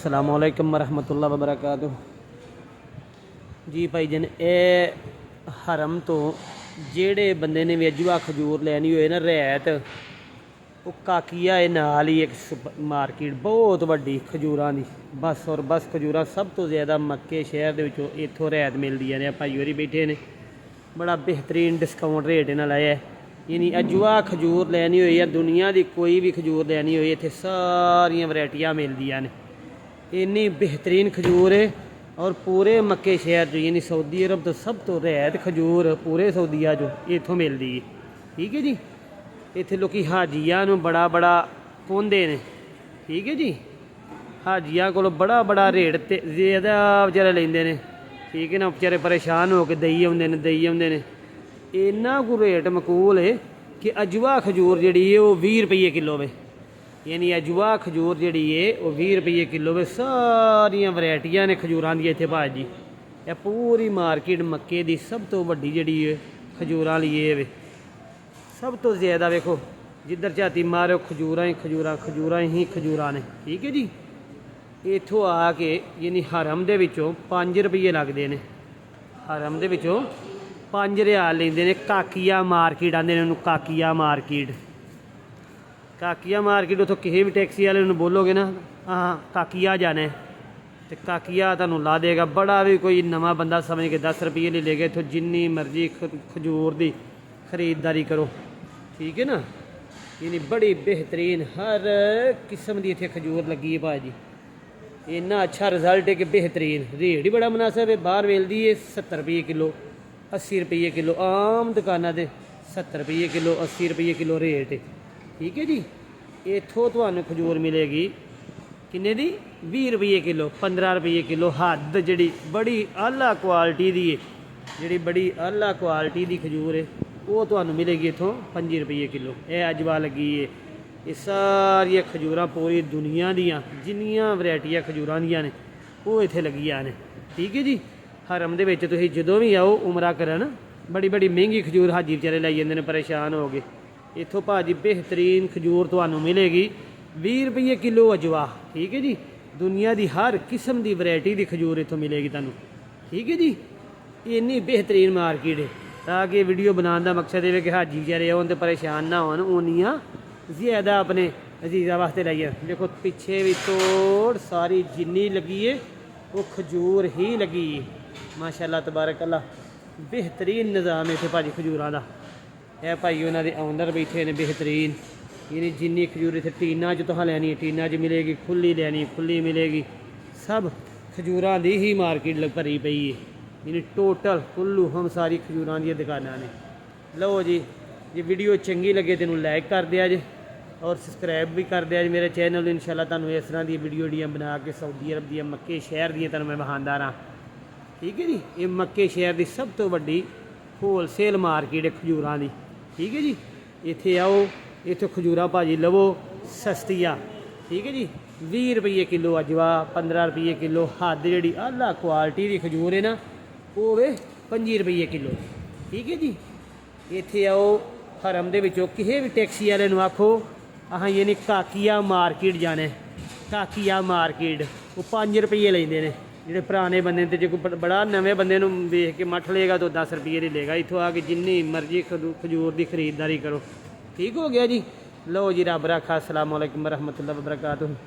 अस्सलाम वालेकुम रहमतुल्लाह व बरकातुह। जी भाई जन ए हरम तो जेड़े बंदे ने भी अजुआ खजूर लैनी होए ना रैत वो काकिया नाल ही एक मार्केट बहुत वड्डी खजूरां दी बस और बस खजूरां सब तो ज़्यादा मक्के शहर दे विचों इत्थों रैत मिलदी ने। भाई होरी बैठे ने बड़ा बेहतरीन डिस्काउंट रेट इन्हां लाया है। यानी अजुआ खजूर लैनी होई या दुनिया की कोई भी खजूर लैनी होई इत्थे सारियां वैरायटियां मिलदियां ने। इन्नी बेहतरीन खजूर है और पूरे मक्के शहर जो यानी सऊदी अरब तो सब तो रैत खजूर पूरे सऊदीया जो इत्थों मिलती है। ठीक है जी। इत्थे लोग हाजिया बड़ा बड़ा पौंदे ने। ठीक है जी। हाजिया को बड़ा बड़ा रेट ते ज़्यादा बेचारे लेंदे ने। ठीक है ना, बेचारे परेशान हो के दई आउंदे ने। इन्ना को रेट मकूल है कि अजुआ खजूर जी है वो 20 रुपये किलो वे। यानी अजुआ खजूर जी है वो 20 रुपये किलो वे। सारिया वैरायटियां ने खजूरां दी इत्थे भाजी। यह पूरी मार्केट मक्के की सब तो वड्डी जी है खजूरां लिए वे। सब तो ज़्यादा वेखो जिधर झाती मारो खजूरां ही खजूरां ने। ठीक है जी। इत्थों आके यानी हरम दे विचों 5 रुपये लगते हैं। हरम दे विचों 5 रियाल लेंदे ने। काकिया मार्केट आंदे ने उन्होंने, काकिया मार्केट उतो किसी भी टैक्सी वाले बोलोगे ना हाँ काकिया जाना है तो काकिया तुहानूं ला देगा। बड़ा भी कोई नवा बंदा समझ के 10 रुपये ले लेगा। इत्थों जिन्नी मर्जी खजूर की खरीददारी करो। ठीक है ना। यानी बड़ी बेहतरीन हर किस्म की इत्थे खजूर लगी है भाजी। इन्ना अच्छा रिजल्ट है कि बेहतरीन रेट ही बड़ा मुनासिब है। बाहर मिलती है 70 रुपये किलो 80 रुपये किलो। आम दुकाना से 70 रुपये किलो 80 रुपये किलो रेट है। ठीक है जी। इत्थों तुहानूं खजूर मिलेगी किन्ने दी 20 रुपये किलो 15 रुपये किलो। हद जी बड़ी आला क्वालिटी की है, जी बड़ी आला क्वालिटी की खजूर है वो तुहानूं मिलेगी इत्थों 5 रुपये किलो। यह अजवा लगी है। ये सारिया खजूरां पूरी दुनिया दियां जिन्नियां वैरायटियां खजूरां दियां ने वो इत्थे लगियां ने। ठीक है जी। हरम दे विच तुसीं जदों भी आओ उमरा करन बड़ी बड़ी महंगी खजूर हाजी बेचारे लाई जांदे ने, परेशान हो गए। इत्थों भाजी बेहतरीन खजूर तुहानूं मिलेगी 20 रुपये किलो अजवा। ठीक है जी। दुनिया की हर किस्म की वैरायटी की खजूर इत्थों मिलेगी तुहानूं। ठीक है जी। इन्नी बेहतरीन मार्केट है ताकि वीडियो बनाने का मकसद है कि हाजी बेचारे आउन तो परेशान ना होन, उन्नियां ज़्यादा अपने अजीज़ा वास्ते लाइए। देखो पिछे भी तोड़ सारी जिन्नी लगी है वो खजूर ही लगी है। माशाअल्लाह तबारक अल्लाह बेहतरीन निज़ाम है इत्थे भाजी खजूरां दा। यह भाई उन्होंने ओनर बैठे ने बेहतरीन। यानी जिन्नी खजूर इत्थे टीना च तुहां लैनी है टीना च मिलेगी, खुली लैनी खुली मिलेगी। सब खजूरां दी ही मार्केट भरी पई है। यानी टोटल कुल्लू हम सारी खजूरां दी दुकानां ने। लो जी जे वीडियो चंगी लगे तेनों लाइक कर दिया जे और सबसक्राइब भी कर दिया जे मेरे चैनल। इंशाल्लाह तुहानूं इस तरह की वीडियो वीडियो बना के सऊदी अरब दी मक्के शहर दी तुहानूं मैं विखांदा रहां। ठीक है जी। ये मक्के शहर की सब तो वड्डी होलसेल मार्केट है खजूरां दी। ठीक है जी। इत्थे आओ इत्थे खजूरां भाजी लवो सस्तिया। ठीक है जी। 20 रुपये किलो अजवा 15 रुपये किलो। हद जी आला क्वालिटी की खजूर है ना वो वे 25 रुपये किलो। ठीक है जी। इत्थे आओ हरम दे विचों किसी भी टैक्सी वाले नूं आखो अहां यानी काकिया मार्केट जाना है, काकिया मार्केट वो 5 रुपये लेंदे ने। ਜਿਹੜੇ पुराने बंदे तो जो कोई बड़ा नवे बंदे वेख के मठ लेगा तो 10 रुपये ही लेगा। इतों आके जिन्नी मर्जी खजूर की खरीददारी करो। ठीक हो गया जी। लो जी रब रखा। अस्सलाम वालेकुम रहमतुल्लाह व बरकातुहू।